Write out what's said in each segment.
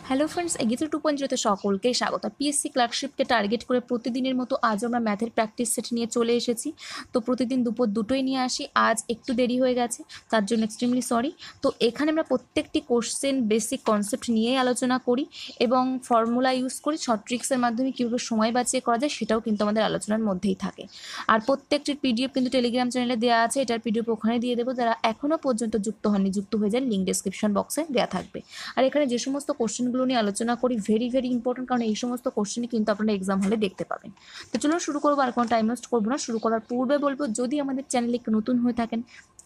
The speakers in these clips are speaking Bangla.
হ্যালো ফ্রেন্ডস, এগিয়ে 2.0 সকলকে স্বাগত। পিএসসি ক্লার্কশিপকে টার্গেট করে প্রতিদিনের মতো আজ আমরা ম্যাথের প্র্যাকটিস সেট নিয়ে চলে এসেছি। তো প্রতিদিন দুপুর দুটোই নিয়ে আসি, আজ একটু দেরি হয়ে গেছে, তার জন্য এক্সট্রিমলি সরি। তো এখানে আমরা প্রত্যেকটি কোশ্চেন বেসিক কনসেপ্ট নিয়েই আলোচনা করি এবং ফর্মুলা ইউজ করি। শর্ট ট্রিক্সের মাধ্যমে কীভাবে সময় বাঁচিয়ে করা যায় সেটাও কিন্তু আমাদের আলোচনার মধ্যেই থাকে। আর প্রত্যেকটির পিডিএফ কিন্তু টেলিগ্রাম চ্যানেলে দেওয়া আছে, এটার পিডিএফ ওখানে দিয়ে দেবো। যারা এখনও পর্যন্ত যুক্ত হননি, যুক্ত হয়ে যান, লিঙ্ক ডেসক্রিপশন বক্সে দেওয়া থাকবে। আর এখানে যে সমস্ত কোশ্চেনগুলো নিয়ে আলোচনা করি ভেরি ভেরি ইম্পর্টেন্ট, কারণ এই সমস্ত কোশ্চেনই কিন্তু আপনারা এক্সাম হলে দেখতে পাবেন। তো চলুন শুরু করবো, আর কোনো টাইম ওয়েস্ট করবো না। শুরু করার পূর্বে বলবো, যদি আমাদের চ্যানেলে একটু নতুন হয়ে থাকেন,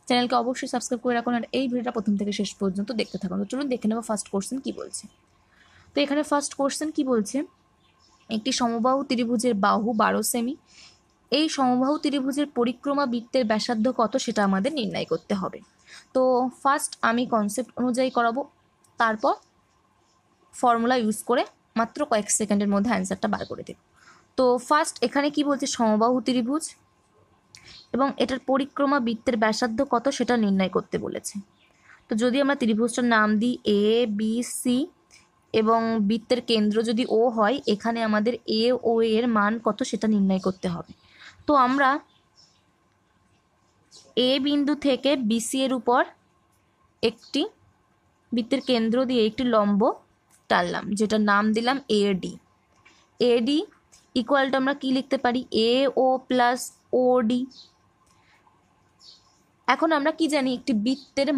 চ্যানেলকে অবশ্যই সাবস্ক্রাইব করে রাখুন আর এই ভিডিওটা প্রথম থেকে শেষ পর্যন্ত দেখতে থাকুন। তো চলুন দেখে নেবো ফার্স্ট কোশ্চেন কি বলছে। তো এখানে ফার্স্ট কোশ্চেন কি বলছে, একটি সমবাহু ত্রিভুজের বাহু 12 সেমি, এই সমবাহু ত্রিভুজের পরিক্রমা বৃত্তের ব্যাসার্ধ কত সেটা আমাদের নির্ণয় করতে হবে। তো ফার্স্ট আমি কনসেপ্ট অনুযায়ী করাবো, তারপর ফর্মুলা ইউজ করে মাত্র কয়েক সেকেন্ডের মধ্যে অ্যান্সারটা বার করে দেব। তো ফার্স্ট এখানে কি বলছে, সমবাহু ত্রিভুজ এবং এটার পরিক্রমা বৃত্তের ব্যাসার্ধ কত সেটা নির্ণয় করতে বলেছে। তো যদি আমরা ত্রিভুজটার নাম দিই এ বি সি এবং বৃত্তের কেন্দ্র যদি ও হয়, এখানে আমাদের এ ও এর মান কত সেটা নির্ণয় করতে হবে। তো আমরা এ বিন্দু থেকে বিসি এর উপর একটি বৃত্তের কেন্দ্র দিয়ে একটি লম্ব টানলাম, যেটার নাম দিলাম এডি। এডি ইকুয়াল টু আমরা কি লিখতে পারি, এ ও প্লাস ওডি। এখন আমরা কি জানি, একটি বৃত্তের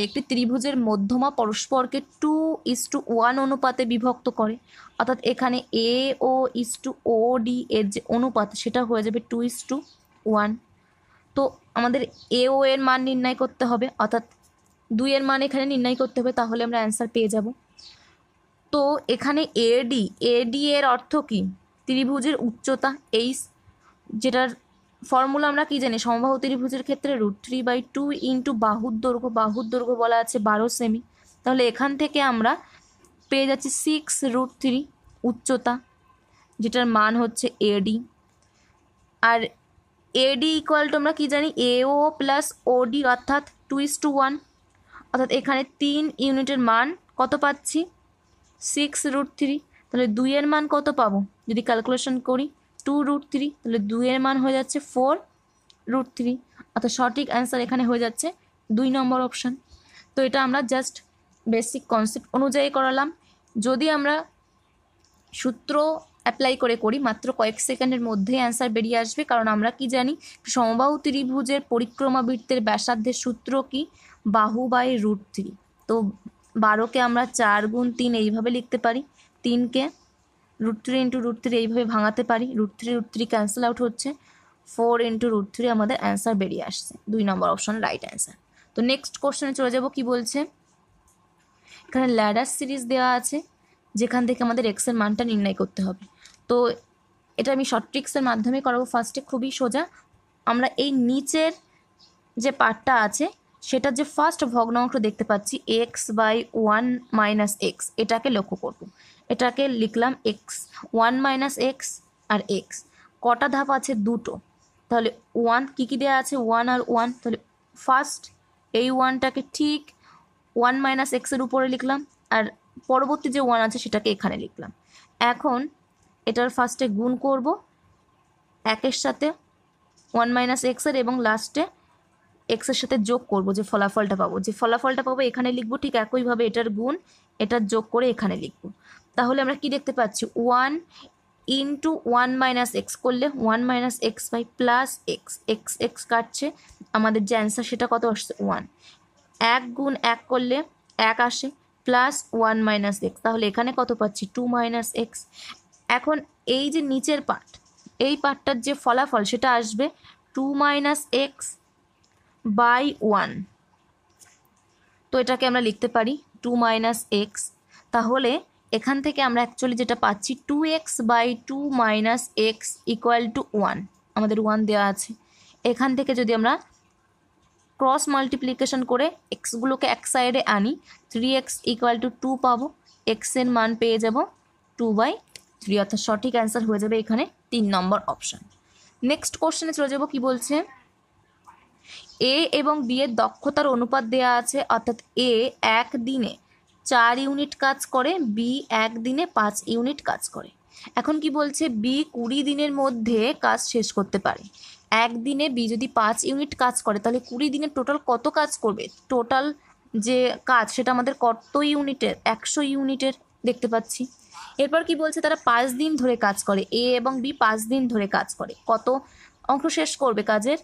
একটি ত্রিভুজের মধ্যমা পরস্পরকে 2:1 অনুপাতে বিভক্ত করে, অর্থাৎ এখানে এ ও ও ডি এর যে অনুপাত সেটা হয়ে যাবে 2:1। তো আমাদের এ ও এর মান নির্ণয় করতে হবে, অর্থাৎ 2 এর মান এখানে নির্ণয় করতে হবে, তাহলে আমরা অ্যান্সার পেয়ে যাব। তো এখানে এডি এর অর্থ কি, ত্রিভুজের উচ্চতা এইচ, যেটার ফর্মুলা আমরা কি জানি, সমবাহু ত্রিভুজের ক্ষেত্রে √3/2 ইন্টু বাহুর দৈর্ঘ্য বলা আছে 12 সেমি। তাহলে এখান থেকে আমরা পেয়ে যাচ্ছি 6√3 উচ্চতা, যেটার মান হচ্ছে এডি। আর এডি ইকুয়াল টু আমরা কি জানি, এও প্লাস ওডি অর্থাৎ 2:1, অর্থাৎ এখানে 3 ইউনিটের মান কত পাচ্ছি, 6√3। তাহলে 2 এর মান কত পাবো, যদি ক্যালকুলেশন করি 2√3, তাহলে 2 এর মান হয়ে যাচ্ছে 4√3, অর্থাৎ সঠিক অ্যান্সার এখানে হয়ে যাচ্ছে 2 নম্বর অপশান। তো এটা আমরা জাস্ট বেসিক কনসেপ্ট অনুযায়ী করালাম। যদি আমরা সূত্র অ্যাপ্লাই করে করি, মাত্র কয়েক সেকেন্ডের মধ্যেই অ্যান্সার বেরিয়ে আসবে, কারণ আমরা কি জানি, সমবাহু ত্রিভুজের পরিক্রমা বৃত্তের ব্যাসার্ধের সূত্র কি, বাহু বাই √3। তো 12কে আমরা 4 গুণ 3 এইভাবে লিখতে পারি, 3কে √3 ইন্টু √3 এইভাবে ভাঙাতে পারি, √3 ক্যান্সেল আউট হচ্ছে, 4 ইন্টু √3 আমাদের অ্যান্সার বেরিয়ে আসছে, 2 নম্বর অপশন রাইট অ্যান্সার। তো নেক্সট কোশ্চেনে চলে যাব, কি বলছে, এখানে ল্যাডার সিরিজ দেওয়া আছে, যেখান থেকে আমাদের এক্সের মানটা নির্ণয় করতে হবে। তো এটা আমি শর্ট ট্রিক্সের মাধ্যমে করাবো। ফার্স্টে খুবই সোজা, আমরা এই নিচের যে পার্টটা আছে সেটার যে ফার্স্ট ভগ্নাংশ দেখতে পাচ্ছি x/1 - x, এটাকে লক্ষ্য করব। এটাকে লিখলাম x1 - x আর x, কটা ধাপ আছে, দুটো। তাহলে 1 কী দেওয়া আছে, 1 আর 1, তাহলে ফার্স্ট এই 1টাকে ঠিক 1 - x এর উপরে লিখলাম, আর পরবর্তী যে 1 আছে সেটাকে এখানে লিখলাম। এখন এটার ফার্স্টে গুণ করব 1 এর সাথে 1 - x এর, এবং লাস্টে এক্সের সাথে যোগ করব, যে ফলাফলটা পাবো এখানে লিখব। ঠিক একইভাবে এটার গুণ, এটার যোগ করে এখানে লিখব। তাহলে আমরা কি দেখতে পাচ্ছি, 1 ইন্টু 1 - x করলে 1 - x/+x, x কাটছে, আমাদের যে অ্যান্সার সেটা কত আসছে 1। 1 গুণ 1 করলে 1 আসে, প্লাস 1 - x, তাহলে এখানে কত পাচ্ছি, 2 - x। এখন এই যে নিচের পার্ট, এই পার্টটার যে ফলাফল সেটা আসবে 2 - x/1। তো এটাকে আমরা লিখতে পারি 2 - x। তাহলে এখান থেকে আমরা অ্যাকচুয়ালি যেটা পাচ্ছি 2x/2 - x ইকুয়াল টু 1, আমাদের 1 দেওয়া আছে। এখান থেকে যদি আমরা ক্রস মাল্টিপ্লিকেশন করে এক্সগুলোকে এক সাইডে আনি, 3x ইকুয়াল টু 2 পাবো, এক্সের মান পেয়ে যাব 2/3, অর্থাৎ সঠিক অ্যান্সার হয়ে যাবে এখানে 3 নম্বর অপশান। নেক্সট কোশ্চেনে চলে যাব, কি বলছে, এ এবং বি এর দক্ষতার অনুপাত দেওয়া আছে, অর্থাৎ এ এক দিনে 4 ইউনিট কাজ করে, বি একদিনে 5 ইউনিট কাজ করে। এখন কি বলছে, বি 20 দিনের মধ্যে কাজ শেষ করতে পারে। একদিনে বি যদি 5 ইউনিট কাজ করে তাহলে 20 দিনে টোটাল কত কাজ করবে? টোটাল যে কাজ সেটা আমাদের কত ইউনিটের? 100 ইউনিটের দেখতে পাচ্ছি। এরপর কি বলছে, তারা 5 দিন ধরে কাজ করে, এ এবং বি 5 দিন ধরে কাজ করে। কত অংশ শেষ করবে কাজের?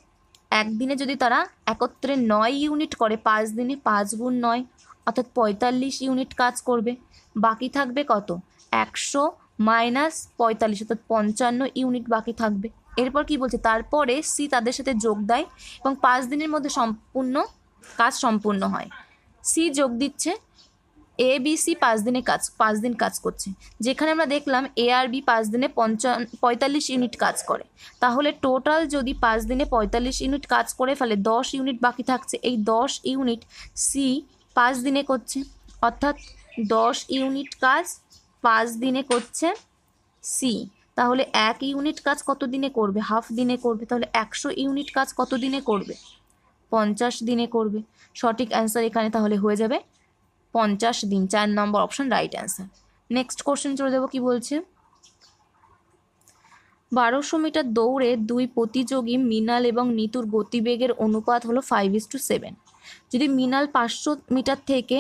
একদিনে যদি তারা একত্রে 9 ইউনিট করে, 5 দিনে 5 গুণ 9 অর্থাৎ 45 ইউনিট কাজ করবে। বাকি থাকবে কত? 100 মাইনাস 45 অর্থাৎ 55 ইউনিট বাকি থাকবে। এরপর কি বলছে, তারপরে সি তাদের সাথে যোগ দেয় এবং 5 দিনের মধ্যে কাজ সম্পূর্ণ হয়। সি যোগ দিচ্ছে, এ বি সি 5 দিন কাজ করছে। যেখানে আমরা দেখলাম এ আর বি 5 দিনে 45 ইউনিট কাজ করে, তাহলে টোটাল যদি 5 দিনে 45 ইউনিট কাজ করে ফেলে 10 ইউনিট বাকি থাকছে। এই 10 ইউনিট সি 5 দিনে করছে, অর্থাৎ 10 ইউনিট কাজ 5 দিনে করছে সি। তাহলে 1 ইউনিট কাজ কত দিনে করবে? হাফ দিনে করবে। তাহলে 100 ইউনিট কাজ কত দিনে করবে? 50 দিনে করবে। সঠিক অ্যান্সার এখানে তাহলে হয়ে যাবে 50 দিন। 4 number option right answer. Next question চলে যাবো, কি বলছে, 1200 মিটার দৌড়ে 2 প্রতিযোগী মৃণাল এবং নিতুর গতিবেগের অনুপাত হলো 5:7। যদি মৃণাল 500 মিটার থেকে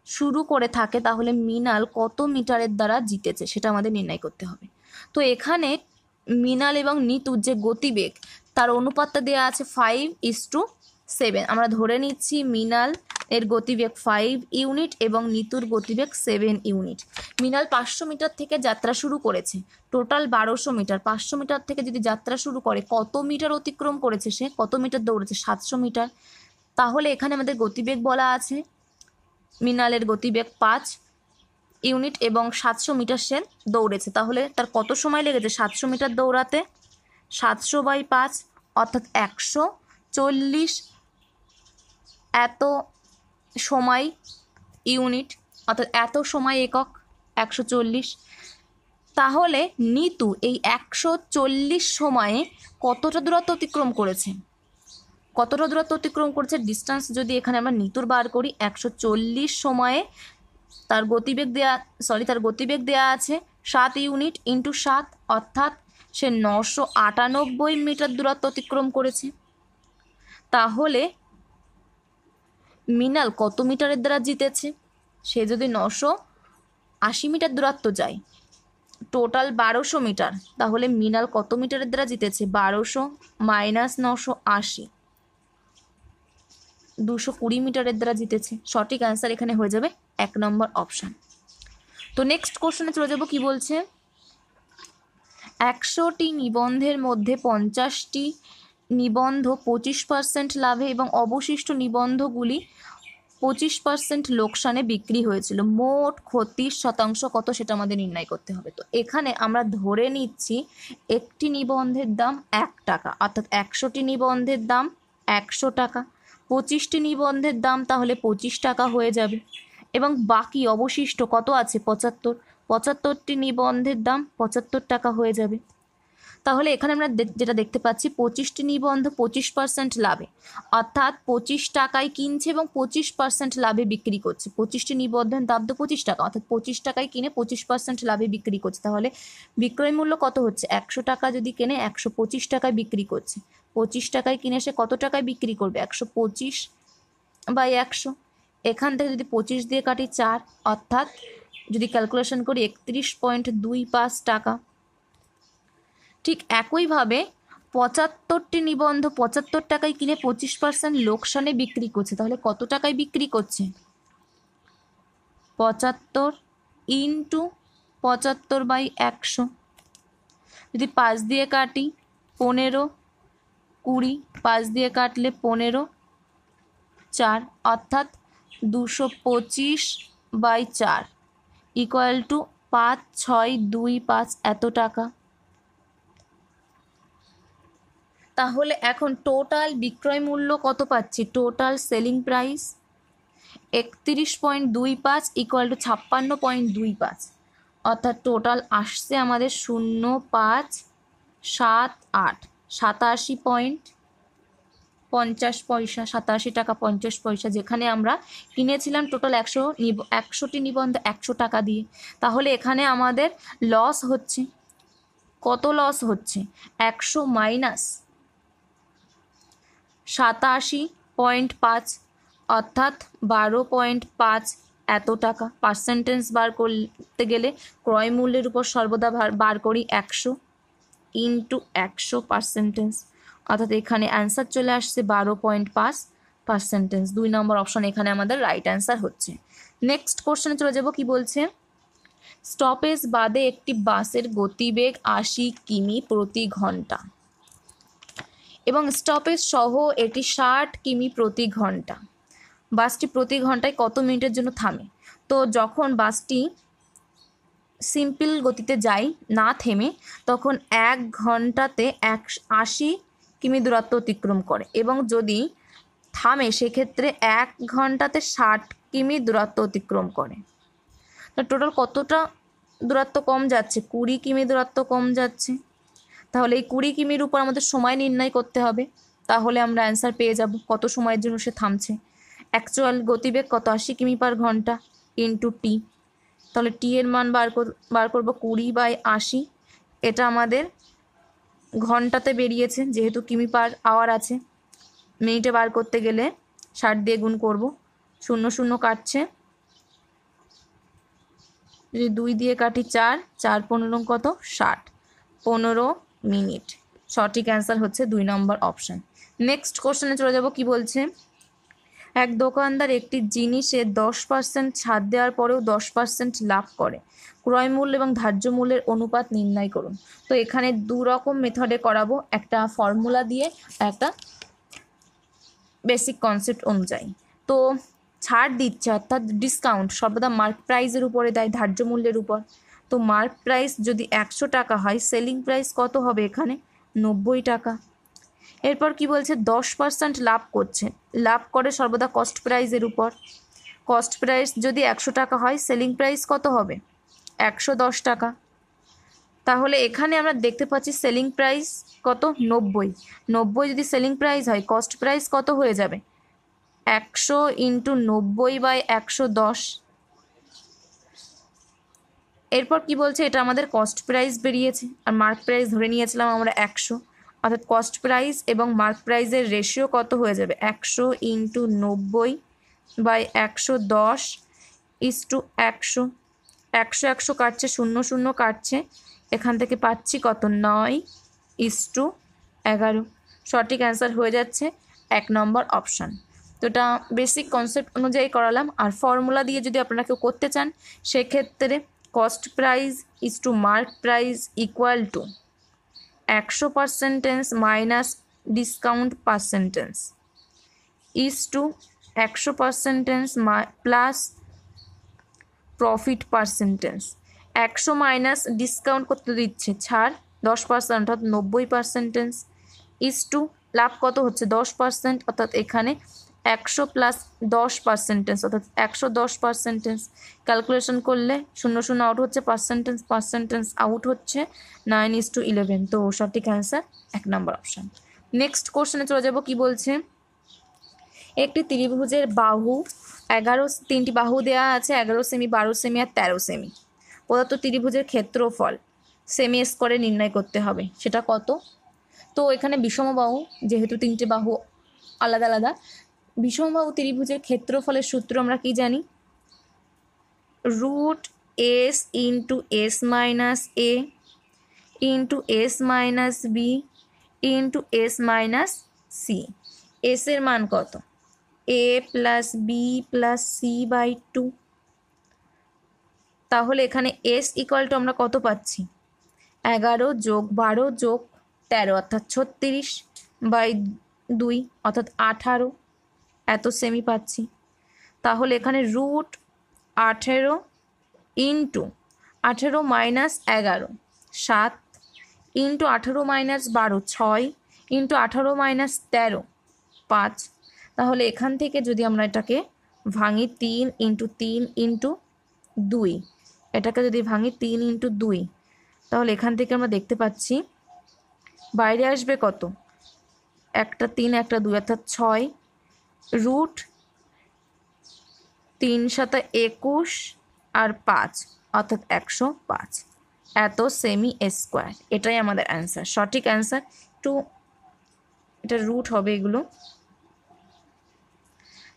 শুরু করে থাকে তাহলে মৃণাল কত মিটারের দ্বারা জিতেছে সেটা আমাদের নির্ণয় করতে হবে। তো এখানে মৃণাল এবং নিতুর যে গতিবেগ তার অনুপাতটা দেওয়া আছে 5:7। আমরা ধরে নিচ্ছি মৃণাল এর গতিবেগ 5 ইউনিট এবং নিতুর গতিবেগ 7 ইউনিট। মৃণাল 500 মিটার থেকে যাত্রা শুরু করেছে, টোটাল 1200 মিটার। 500 মিটার থেকে যদি যাত্রা শুরু করে, কত মিটার অতিক্রম করেছে সে? কত মিটার দৌড়েছে? 700 মিটার। তাহলে এখানে আমাদের গতিবেগ বলা আছে, মৃণালের গতিবেগ 5 ইউনিট এবং 700 মিটার সে দৌড়েছে। তাহলে তার কত সময় লেগেছে 700 মিটার দৌড়াতে? 700/5 অর্থাৎ 140 এত সময় ইউনিট, অর্থাৎ এত সময় একক 140। তাহলে নিতু এই 140 সময়ে কতটা দূরত্ব অতিক্রম করেছে? কতটা দূরত্ব অতিক্রম করেছে? ডিস্টেন্স যদি এখানে আমরা নিতুর বার করি, 140 সময়ে তার গতিবেগ দেয়া আছে 7 ইউনিট ইন্টু 7, অর্থাৎ সে 998 মিটার দূরত্ব অতিক্রম করেছে। তাহলে মৃণাল কত মিটারের দ্বারা জিতেছে? সে যদি 980 মিটার দূরত্ব যায়, টোটাল 1200 মিটার, তাহলে মৃণাল কত মিটারের দ্বারা জিতেছে? 1200 মাইনাস 980, 220 মিটারের দ্বারা জিতেছে। সঠিক অ্যান্সার এখানে হয়ে যাবে 1 নম্বর অপশান। তো নেক্সট কোশ্চেনে চলে যাব, কি বলছে, 100টি নিবন্ধের মধ্যে 50টি নিবন্ধ 25% লাভে এবং অবশিষ্ট নিবন্ধগুলি 25% লোকসানে বিক্রি হয়েছিল। মোট ক্ষতির শতাংশ কত সেটা আমাদের নির্ণয় করতে হবে। তো এখানে আমরা ধরে নিচ্ছি একটি নিবন্ধের দাম 1 টাকা, অর্থাৎ 100টি নিবন্ধের দাম 100 টাকা। 25টি নিবন্ধের দাম তাহলে 25 টাকা হয়ে যাবে এবং বাকি অবশিষ্ট কত আছে? 75টি নিবন্ধের দাম 75 টাকা হয়ে যাবে। তাহলে এখানে আমরা যেটা দেখতে পাচ্ছি, 25টি নিবন্ধ 25% লাভে, অর্থাৎ 25 টাকায় কিনছে এবং 25% লাভে বিক্রি করছে। 25টি নিবন্ধের দাম তো 25 টাকা, অর্থাৎ 25 টাকায় কিনে 25% লাভে বিক্রি করছে। তাহলে বিক্রয় মূল্য কত হচ্ছে? 100 টাকা যদি কেনে 125 টাকায় বিক্রি করছে। 25 টাকায় কিনে সে কত টাকায় বিক্রি করবে? 125/100। এখান থেকে যদি 25 দিয়ে কাটি 4, অর্থাৎ যদি ক্যালকুলেশন করি 31.25 টাকা। ঠিক একইভাবে 75টি নিবন্ধ 75 টাকায় কিনে 25% লোকসানে বিক্রি করছে। তাহলে কত টাকায় বিক্রি করছে? 75 ইন্টু 75/100। যদি 5 দিয়ে কাটি 15, 20, 5 দিয়ে কাটলে 15, 4, অর্থাৎ 225/4 ইকুয়াল টু 5625 এত টাকা। তাহলে এখন টোটাল বিক্রয় মূল্য কত পাচ্ছি? Total selling price 31.25 equal to 56.25, অর্থাৎ টোটাল আসছে আমাদের 0578 87.25 50 পয়সা, 87 টাকা 50 পয়সা, যেখানে আমরা কিনেছিলাম টোটাল 100টি নিবন্ধ 100 টাকা দিয়ে। তাহলে এখানে আমাদের লস হচ্ছে, কত লস হচ্ছে? 100 মাইনাস 87.5 অর্থাৎ 12.5 এত টাকা। পার্সেন্টেজ বার করতে গেলে ক্রয় মূল্যের উপর সর্বদা বার করি 100 ইন্টু 100 পার্সেন্টেজ, অর্থাৎ এখানে অ্যান্সার চলে আসছে 12.5%। 2 নম্বর অপশন এখানে আমাদের রাইট অ্যান্সার হচ্ছে। নেক্সট কোশ্চেনে চলে যাব, কি বলছে? স্টপেজ বাদে একটি বাসের গতিবেগ 80 কিমি প্রতি ঘন্টা এবং স্টপেজ সহ এটি 60 কিমি প্রতি ঘন্টা। বাসটি প্রতি ঘন্টায় কত মিনিটের জন্য থামে? তো যখন বাসটি সিম্পল গতিতে যায় না থেমে, তখন 1 ঘন্টাতে 80 কিমি দূরত্ব অতিক্রম করে, এবং যদি থামে সেক্ষেত্রে 1 ঘন্টাতে 60 কিমি দূরত্ব অতিক্রম করে। তো টোটাল কতটা দূরত্ব কম যাচ্ছে? 20 কিমি দূরত্ব কম যাচ্ছে। তাহলে এই 20 কিমির উপর আমাদের সময় নির্ণয় করতে হবে, তাহলে আমরা অ্যান্সার পেয়ে যাব কত সময়ের জন্য সে থামছে। অ্যাকচুয়াল গতিবেগ কত? 80 কিমি পার ঘন্টা ইন্টু টি। তাহলে টি এর মান বার করব 20/80। এটা আমাদের ঘন্টাতে বেরিয়েছে, যেহেতু কিমি পার আওয়ার আছে। মিনিটে বার করতে গেলে 60 দিয়ে গুণ করব, 0 0 কাটছে, যদি 2 দিয়ে কাটি 4, 4 15 কত? 60, 15 মিনিট। সঠিক অ্যান্সার হচ্ছে 2 নম্বর অপশান। নেক্সট কোশ্চেনে চলে যাব, কি বলছে? এক দোকানদার একটি জিনিসে 10% ছাড় দেওয়ার পরেও 10% লাভ করে, ক্রয় মূল্য এবং ধার্য মূল্যের অনুপাত নির্ণয় করুন। তো এখানে 2 রকম মেথডে করাবো, একটা ফর্মুলা দিয়ে, একটা বেসিক কনসেপ্ট অনুযায়ী। তো ছাড় দিচ্ছে অর্থাৎ ডিসকাউন্ট সর্বদা মার্ক প্রাইসের উপরে দেয়, ধার্য মূল্যের উপর। তো মার্ক প্রাইস যদি 100 টাকা হয়, সেলিং প্রাইস কত হবে এখানে? 90 টাকা। এরপর কি বলছে? 10% লাভ করছে, লাভ করে সর্বদা কস্ট প্রাইসের উপর। কস্ট প্রাইস যদি 100 টাকা হয়, সেলিং প্রাইস কত হবে? 110 টাকা। তাহলে এখানে আমরা দেখতে পাচ্ছি সেলিং প্রাইস কত? 90। 90 যদি সেলিং প্রাইস হয়, কস্ট প্রাইস কত হয়ে যাবে? 100 ইন্টু 90/110। এরপর কি বলছে? এটা আমাদের কস্ট প্রাইস বেরিয়েছে, আর মার্ক প্রাইস ধরে নিয়েছিলাম আমরা 100, অর্থাৎ কস্ট প্রাইস এবং মার্ক প্রাইসের রেশিও কত হয়ে যাবে? 100 ইন্টু 90/110 ইস্টু 100। 100 100 কাটছে, 0 0 কাটছে, এখান থেকে পাচ্ছি কত? 9:11। সঠিক অ্যান্সার হয়ে যাচ্ছে 1 নম্বর অপশান। তো এটা বেসিক কনসেপ্ট অনুযায়ী করালাম। আর ফর্মুলা দিয়ে যদি আপনারা কেউ করতে চান, সেক্ষেত্রে cost price is to mark price equal to 100% minus discount percentage is to 100% plus profit percentage. 100 minus discount করতে দিচ্ছে ছাড় 10%, অর্থাৎ 90% ইজ টু লাভ কত হচ্ছে? 10%, অর্থাৎ এখানে 100 প্লাস 10%, অর্থাৎ 110%। ক্যালকুলেশন করলে 0 0 আউট হচ্ছে, পার্সেন্টেজ আউট হচ্ছে 9:11। তো সঠিক অ্যান্সার 1 নম্বর অপশান। নেক্সট কোশ্চেনে চলে যাব, কি বলছে? একটি ত্রিভুজের বাহু 3টি বাহু দেওয়া আছে, 11 সেমি, 12 সেমি আর 13 সেমি। প্রদত্ত ত্রিভুজের ক্ষেত্রফল সেমি স্কোয়ারে নির্ণয় করতে হবে, সেটা কত? তো এখানে বিষমবাহু, যেহেতু 3টে বাহু আলাদা আলাদা, বিষমবাহু ত্রিভুজের ক্ষেত্রফলের সূত্র আমরা কি জানি? √s into s minus a into s minus b into s minus c। s এর মান কত? a plus b plus c/2। তাহলে এখানে s ইকুয়াল টু আমরা কত পাচ্ছি? 11 যোগ 12 যোগ 13, অর্থাৎ 36/2, অর্থাৎ 18 এত সেমি পাচ্ছি। তাহলে এখানে √18 into 18 minus 11 7 into 18 minus 12 6 into 18 minus 13 5। তাহলে এখান থেকে যদি আমরা এটাকে ভাঙি 3 ইন্টু 3 ইন্টু 2, এটাকে যদি ভাঙি 3 ইন্টু 2, তাহলে এখান থেকে আমরা দেখতে পাচ্ছি বাইরে আসবে কত? একটা 3 একটা 2 অর্থাৎ 6 রুট 3 সাথে 21 আর 5 অর্থাৎ 105 এত সেমি স্কোয়ার। এটাই আমাদের অ্যান্সার, সঠিক অ্যান্সার। টু এটা রুট হবে এগুলো,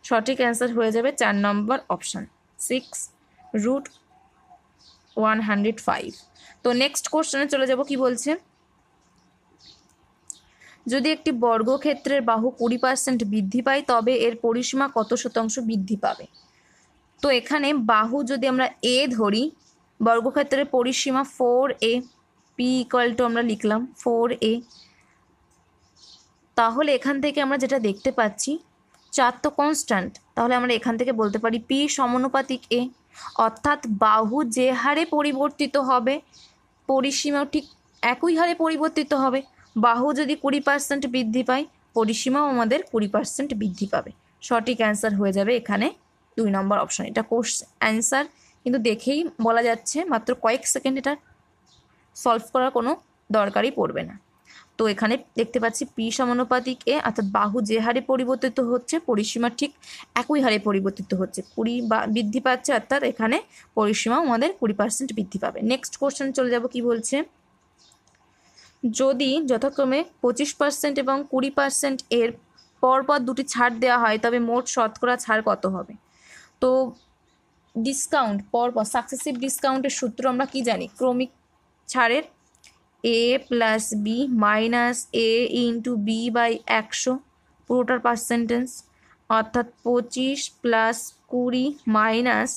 সঠিক অ্যান্সার হয়ে যাবে 4 নম্বর অপশান 6√105। তো নেক্সট কোশ্চেনে চলে যাব। কি বলছে, যদি একটি বর্গক্ষেত্রের বাহু 20% বৃদ্ধি পায় তবে এর পরিসীমা কত শতাংশ বৃদ্ধি পাবে? তো এখানে বাহু যদি আমরা এ ধরি, বর্গক্ষেত্রের পরিসীমা 4a, পি ইকুয়াল টু আমরা লিখলাম 4a, তাহলে এখান থেকে আমরা যেটা দেখতে পাচ্ছি 4 তো কনস্ট্যান্ট, তাহলে আমরা এখান থেকে বলতে পারি পি সমানুপাতিক এ, অর্থাৎ বাহু যে হারে পরিবর্তিত হবে পরিসীমাও ঠিক একই হারে পরিবর্তিত হবে। বাহু যদি 20% বৃদ্ধি পায়, পরিসীমাও আমাদের 20% বৃদ্ধি পাবে। সঠিক অ্যান্সার হয়ে যাবে এখানে 2 নম্বর অপশন। এটা কোর্স অ্যান্সার কিন্তু দেখেই বলা যাচ্ছে, মাত্র কয়েক সেকেন্ড এটা সলভ করার কোনো দরকারই পড়বে না। তো এখানে দেখতে পাচ্ছি পি সমানুপাতিক এ, অর্থাৎ বাহু যে হারে পরিবর্তিত হচ্ছে পরিসীমা ঠিক একই হারে পরিবর্তিত হচ্ছে, 20 বা বৃদ্ধি পাচ্ছে, অর্থাৎ এখানে পরিসীমাও আমাদের 20% বৃদ্ধি পাবে। নেক্সট কোশ্চেন চলে যাব। কি বলছে, যদি যথাক্রমে 25% এবং 20% এর পরপর দুটি ছাড় দেওয়া হয় তবে মোট শতকরা ছাড় কত হবে? তো ডিসকাউন্ট পরপর সাকসেসিভ ডিসকাউন্টের সূত্র আমরা কি জানি, ক্রমিক ছাড়ের a plus B minus A into B by 100 পুরোটার পার্সেন্টেজ, অর্থাৎ 25 প্লাস 20 মাইনাস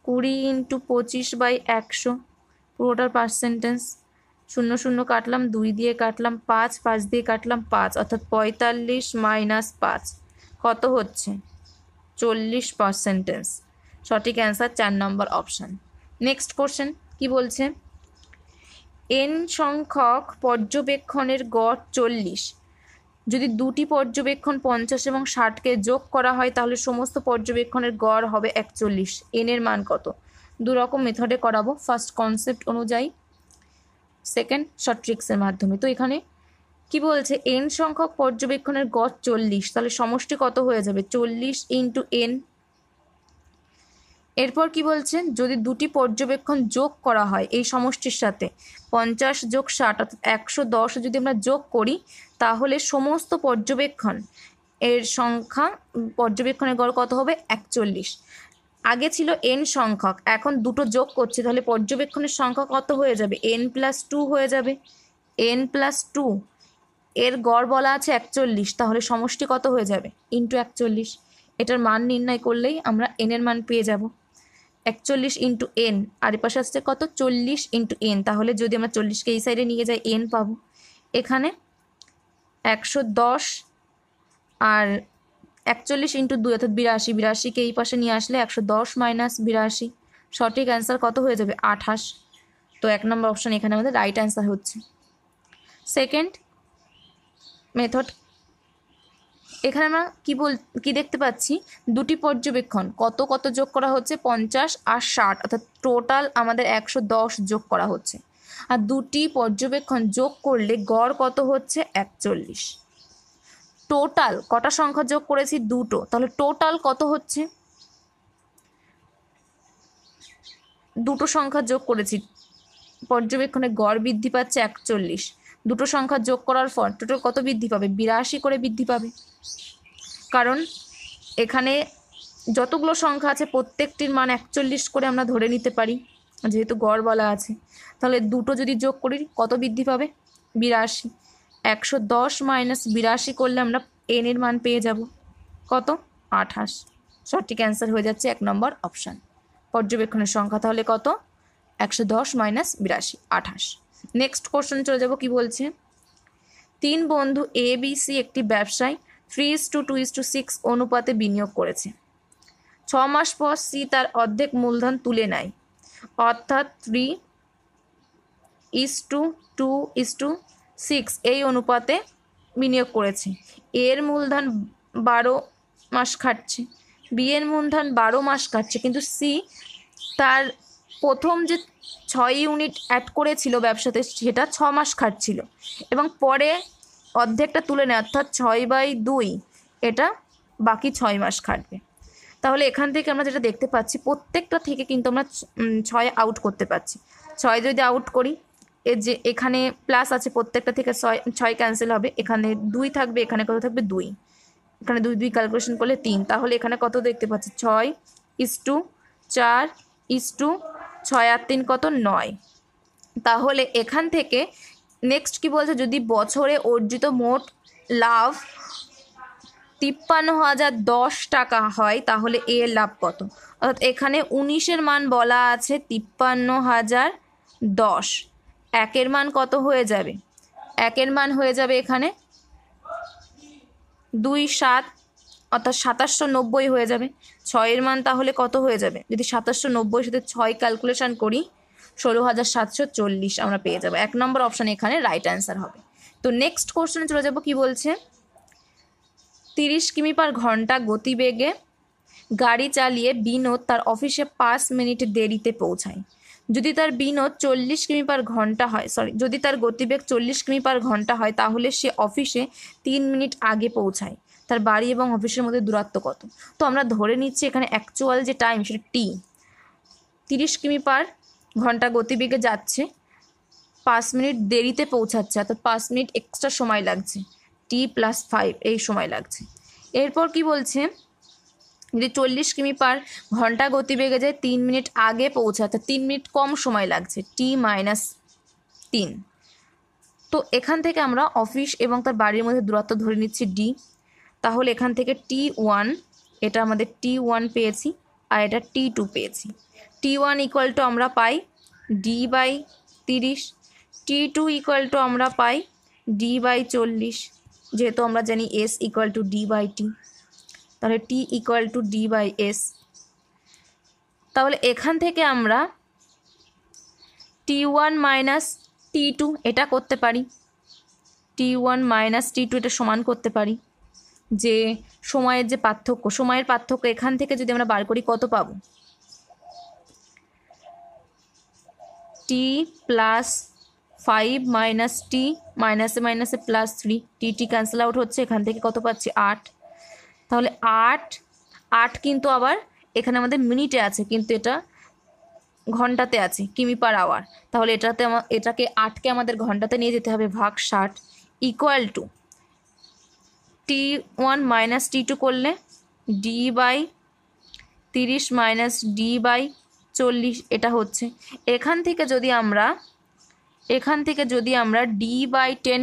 20 ইন্টু 25 বাই 100 পুরোটার পার্সেন্টেজ। 0 0 কাটলাম, 2 দিয়ে কাটলাম 5, 5 দিয়ে কাটলাম 5, অর্থাৎ 45 মাইনাস 5 কত হচ্ছে? 40%। সঠিক অ্যান্সার 4 নম্বর অপশান। নেক্সট কোশ্চেন কি বলছে, n সংখ্যক পর্যবেক্ষণের গড় 40, যদি দুটি পর্যবেক্ষণ 50 এবং 60কে যোগ করা হয় তাহলে সমস্ত পর্যবেক্ষণের গড় হবে 41। n এর মান কত? দু রকম মেথডে করাবো, ফার্স্ট কনসেপ্ট অনুযায়ী, সেকেন্ড শর্ট ট্রিক্সের মাধ্যমে। তো এখানে কি বলছে, n সংখ্যক পর্যবেক্ষণের গড় 40, তাহলে সমষ্টি কত হয়ে যাবে? 40 ইন্টু n। এরপর কি বলছে, যদি দুটি পর্যবেক্ষণ যোগ করা হয় এই সমষ্টির সাথে 50 যোগ 60 অর্থাৎ 110 যদি আমরা যোগ করি তাহলে সমস্ত পর্যবেক্ষণ এর সংখ্যা, পর্যবেক্ষণের গড় কত হবে? 41। আগে ছিল n সংখ্যক, এখন দুটো যোগ করছে, তাহলে পর্যবেক্ষণের সংখ্যা কত হয়ে যাবে? n প্লাস 2 হয়ে যাবে। n প্লাস 2 এর গড় বলা আছে 41, তাহলে সমষ্টি কত হয়ে যাবে? ইন্টু 41। এটার মান নির্ণয় করলেই আমরা n এর মান পেয়ে যাব। 41 ইন্টু n, আর এ পাশে আসছে কত? 40 ইন্টু n, তাহলে যদি আমরা 40কে এই সাইডে নিয়ে যাই n পাবো। এখানে 110 আর 41 ইন্টু 2 অর্থাৎ 82, 82কে এই পাশে নিয়ে আসলে 110 মাইনাস 82, সঠিক অ্যান্সার কত হয়ে যাবে? 28। তো 1 নম্বর অপশান এখানে আমাদের রাইট অ্যান্সার হচ্ছে। সেকেন্ড মেথড, এখানে আমরা কি দেখতে পাচ্ছি, দুটি পর্যবেক্ষণ কত কত যোগ করা হচ্ছে? 50 আর 60, অর্থাৎ টোটাল আমাদের 110 যোগ করা হচ্ছে, আর দুটি পর্যবেক্ষণ যোগ করলে গড় কত হচ্ছে? 41। টোটাল কটা সংখ্যা যোগ করেছি? দুটো, তাহলে টোটাল কত হচ্ছে? দুটো সংখ্যা যোগ করেছি, পর্যবেক্ষণে গড় বৃদ্ধি পাচ্ছে 41, দুটো সংখ্যা যোগ করার পর টোটাল কত বৃদ্ধি পাবে? 82 করে বৃদ্ধি পাবে, কারণ এখানে যতগুলো সংখ্যা আছে প্রত্যেকটির মান 41 করে আমরা ধরে নিতে পারি যেহেতু গড় বলা আছে। তাহলে দুটো যদি যোগ করি কত বৃদ্ধি পাবে? 82। 110 মাইনাস 82 করলে আমরা n এর মান পেয়ে যাব কত? 28। সঠিক অ্যান্সার হয়ে যাচ্ছে 1 নম্বর অপশান। পর্যবেক্ষণের সংখ্যা তাহলে কত? 110 মাইনাস 82, 28। নেক্সট কোশ্চেন চলে যাব। কি বলছে, 3 বন্ধু এ বি সি একটি ব্যবসায় 3:2:6 অনুপাতে বিনিয়োগ করেছে। 6 মাস পর সি তার অর্ধেক মূলধন তুলে নেয়, অর্থাৎ 3:2:6 এই অনুপাতে বিনিয়োগ করেছে। এর মূলধন 12 মাস খাটছে, বি এর মূলধন 12 মাস খাটছে, কিন্তু সি তার প্রথম যে 6 ইউনিট অ্যাড করেছিল ব্যবসাতে সেটা 6 মাস খাটছিল, এবং পরে অর্ধেকটা তুলে নেয়, অর্থাৎ 6/2, এটা বাকি 6 মাস খাটবে। তাহলে এখান থেকে আমরা যেটা দেখতে পাচ্ছি, প্রত্যেকটা থেকে কিন্তু আমরা 6 আউট করতে পারছি। 6 যদি আউট করি, এর যে এখানে প্লাস আছে, প্রত্যেকটা থেকে 6 ক্যান্সেল হবে, এখানে 2 থাকবে, এখানে কত থাকবে 2, এখানে 2 2 ক্যালকুলেশন করলে 3, তাহলে এখানে কত দেখতে পাচ্ছি 6:4:6 আর 3 কত 9। তাহলে এখান থেকে নেক্সট কি বলছে, যদি বছরে অর্জিত মোট লাভ 53,010 টাকা হয় তাহলে এর লাভ কত। অর্থাৎ এখানে 19-এর মান বলা আছে 53,010, একের মান কত হয়ে যাবে, একের মান হয়ে যাবে এখানে 2/7, অর্থাৎ 2790 হয়ে যাবে। 6-এর মান তাহলে কত হয়ে যাবে, যদি 2790 সাথে 6 ক্যালকুলেশন করি 16,740 আমরা পেয়ে যাবো। 1 নম্বর অপশান এখানে রাইট অ্যান্সার হবে। তো নেক্সট কোশ্চেনে চলে যাব, কি বলছে, 30 কিমি/ঘন্টা গতিবেগে গাড়ি চালিয়ে বিনোদ তার অফিসে 5 মিনিট দেরিতে পৌঁছায়। যদি তার বিনোদ 40 কিমি/ঘন্টা হয়, যদি তার গতিবেগ 40 কিমি/ঘন্টা হয় তাহলে সে অফিসে 3 মিনিট আগে পৌঁছায়। তার বাড়ি এবং অফিসের মধ্যে দূরত্ব কত। তো আমরা ধরে নিচ্ছি এখানে অ্যাকচুয়াল যে টাইম সেটা টি, 30 কিমি/ঘন্টা গতিবেগে যাচ্ছে, 5 মিনিট দেরিতে পৌঁছাচ্ছে, অর্থাৎ 5 মিনিট এক্সট্রা সময় লাগছে, t+5 এই সময় লাগছে। এরপর কি বলছে, যদি 40 কিমি/ঘন্টা গতিবেগে যায় 3 মিনিট আগে পৌঁছাতে, 3 মিনিট কম সময় লাগছে, t-3। তো এখান থেকে আমরা অফিস এবং তার বাড়ির মধ্যে দূরত্ব ধরে নিচ্ছি d। তাহলে এখান থেকে t1, এটা আমাদের t1 পেয়েছি, আর এটা t2 পেয়েছি। t1 ইকুয়াল টু আমরা পাই d/30, t2 ইকুয়াল টু আমরা পাই d/40, যেহেতু আমরা জানি s ইকুয়াল টু d/t, তাহলে t ইকুয়াল টু d/s। তাহলে এখান থেকে আমরা t1 মাইনাস t2 এটা করতে পারি, t1 মাইনাস t2 এটা সমান করতে পারি, যে সময়ের যে পার্থক্য, সময়ের পার্থক্য এখান থেকে যদি আমরা বার করি কত পাবো, t+5 মাইনাস t, মাইনাসে মাইনাসে +3, t ক্যান্সেল আউট হচ্ছে, এখান থেকে কত পাচ্ছি 8। তাহলে 8 কিন্তু আবার এখানে আমাদের মিনিটে আছে, কিন্তু এটা ঘন্টাতে আছে, কিমি/আওয়ার। তাহলে এটাকে 8কে আমাদের ঘন্টাতে নিয়ে যেতে হবে, ভাগ 60, equal to t1 minus t2 করলে d/30 মাইনাস d/40 এটা হচ্ছে। এখান থেকে যদি আমরা d/10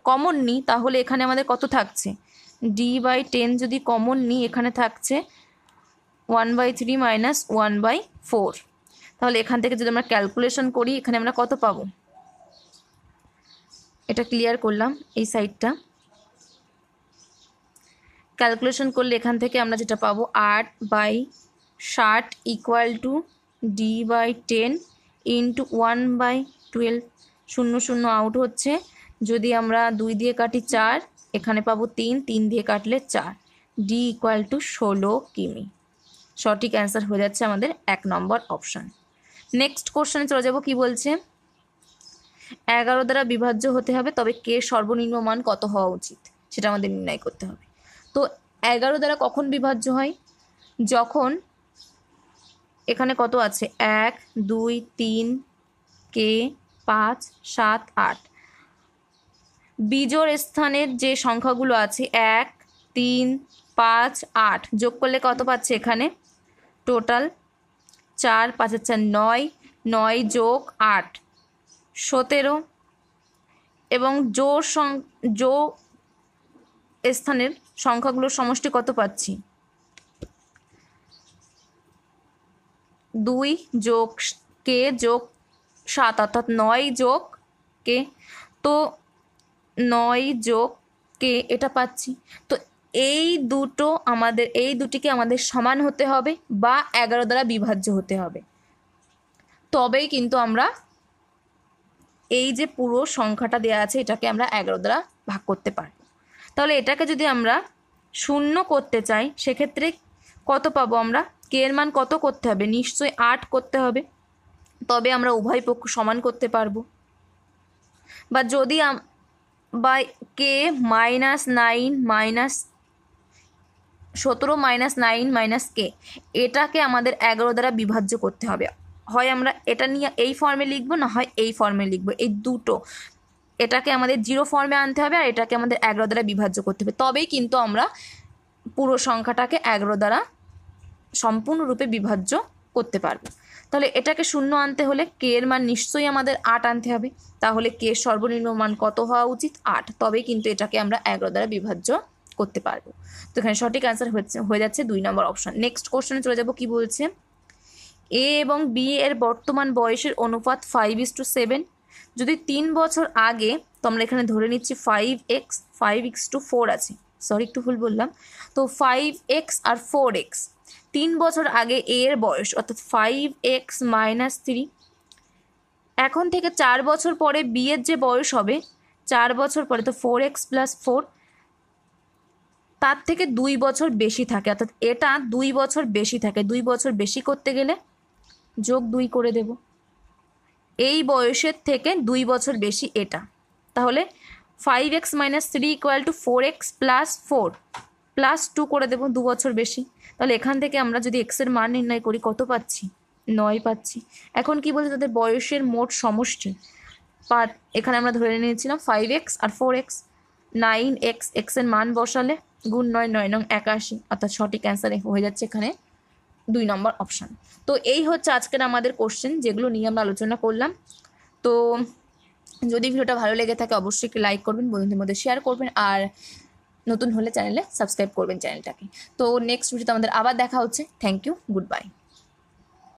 কমন নিই তাহলে এখানে আমাদের কত থাকছে, d/10 যদি কমন নিই এখানে থাকছে 1/3 মাইনাস 1/4। তাহলে এখান থেকে যদি আমরা ক্যালকুলেশন করি এখানে আমরা কত পাবো, এটা ক্লিয়ার করলাম এই সাইডটা। ক্যালকুলেশন করলে এখান থেকে আমরা যেটা পাবো 8/60 equal to d/10 into 1/12, 0 0 out হচ্ছে, যদি আমরা 2 দিয়ে কাটি 4, এখানে পাবো 3, 3 দিয়ে কাটলে 4, d ইকুয়াল টু 16 কিমি। সঠিক অ্যান্সার হয়ে যাচ্ছে আমাদের 1 নম্বর অপশান। নেক্সট কোশ্চেনে চলে যাব, কি বলছে, 11 দ্বারা বিভাজ্য হতে হবে, তবে কে সর্বনিম্ন মান কত হওয়া উচিত সেটা আমাদের নির্ণয় করতে হবে। তো 11 দ্বারা কখন বিভাজ্য হয়, যখন এখানে কত আছে 1 2 3 কে 5 7 8, বিজোড় স্থানের যে সংখ্যাগুলো আছে 1 3 5 8 যোগ করলে কত পাচ্ছে, এখানে টোটাল 4 5 4 9, 9 যোগ 8 17, এবং জোড় স্থানের সংখ্যাগুলোর সমষ্টি কত পাচ্ছি, 2 যোগ কে যোগ 7, অর্থাৎ 9 যোগ কে, তো 9 যোগ কে এটা পাচ্ছি। তো এই দুটিকে আমাদের সমান হতে হবে বা 11 দ্বারা বিভাজ্য হতে হবে, তবেই কিন্তু আমরা এই যে পুরো সংখ্যাটা দেওয়া আছে এটাকে আমরা 11 দ্বারা ভাগ করতে পারব। তাহলে এটাকে যদি আমরা 0 করতে চাই সেক্ষেত্রে কত পাবো আমরা, কে এর মান কত করতে হবে, নিশ্চয়ই 8 করতে হবে, তবে আমরা উভয় পক্ষ সমান করতে পারবো। বা যদি by K minus 9 minus 17 minus 9 minus K, এটাকে আমাদের 11 দ্বারা বিভাজ্য করতে হবে। হয় আমরা এটা নিয়ে এই ফর্মে লিখবো, না হয় এই ফর্মে লিখবো, এই দুটো। এটাকে আমাদের 0 ফর্মে আনতে হবে আর এটাকে আমাদের 11 দ্বারা বিভাজ্য করতে হবে, তবেই কিন্তু আমরা পুরো সংখ্যাটাকে 11 দ্বারা সম্পূর্ণরূপে বিভাজ্য করতে পারবো। তাহলে এটাকে 0 আনতে হলে কে এর মান নিশ্চয়ই আমাদের 8 আনতে হবে। তাহলে কে এর সর্বনিম্ন মান কত হওয়া উচিত? 8। তবেই কিন্তু এটাকে আমরা 11 দ্বারা বিভাজ্য করতে পারবো। তো এখানে সঠিক অ্যান্সার হয়ে যাচ্ছে 2 নম্বর অপশন। নেক্সট কোশ্চেনে চলে যাব। কি বলছে? এ এবং বি এর বর্তমান বয়সের অনুপাত 5:7। যদি 3 বছর আগে, তো আমরা এখানে ধরে নিচ্ছি 5x 4 আছে, সরি একটু ভুল বললাম। তো 5x আর 4x, 3 বছর আগে এ এর বয়স অর্থাৎ 5x - 3। এখন থেকে 4 বছর পরে বি এর যে বয়স হবে, 4 বছর পরে, তো 4x + 4, তার থেকে 2 বছর বেশি থাকে, অর্থাৎ এটা 2 বছর বেশি থাকে। 2 বছর বেশি করতে গেলে +2 করে দেব। এই বয়সের থেকে 2 বছর বেশি এটা। তাহলে 5x - 3 = 4x + 4 + 2 করে দেবো, 2 বছর বেশি। তাহলে এখান থেকে আমরা যদি x এর মান নির্ণয় করি, কত পাচ্ছি? 9 পাচ্ছি। এখন কি বলছে? তাদের বয়সের মোট সমষ্টি। এখানে আমরা ধরে নিয়েছিলাম 5x আর 4x, 9x, x এর মান বসালে গুণ 9, 9 নং 81, অর্থাৎ সঠিক অ্যান্সার হয়ে যাচ্ছে এখানে 2 নম্বর অপশান। তো এই হচ্ছে আজকের আমাদের কোশ্চেন, যেগুলো নিয়ে আমরা আলোচনা করলাম। তো যদি ভিডিওটা ভালো লেগে থাকে অবশ্যই একটি লাইক করবেন, বন্ধুদের মধ্যে শেয়ার করবেন, আর নতুন হলে চ্যানেলে সাবস্ক্রাইব করবেন চ্যানেলটাকে। তো নেক্সট ভিডিওতে আমাদের আবার দেখা হচ্ছে। Thank you, good by.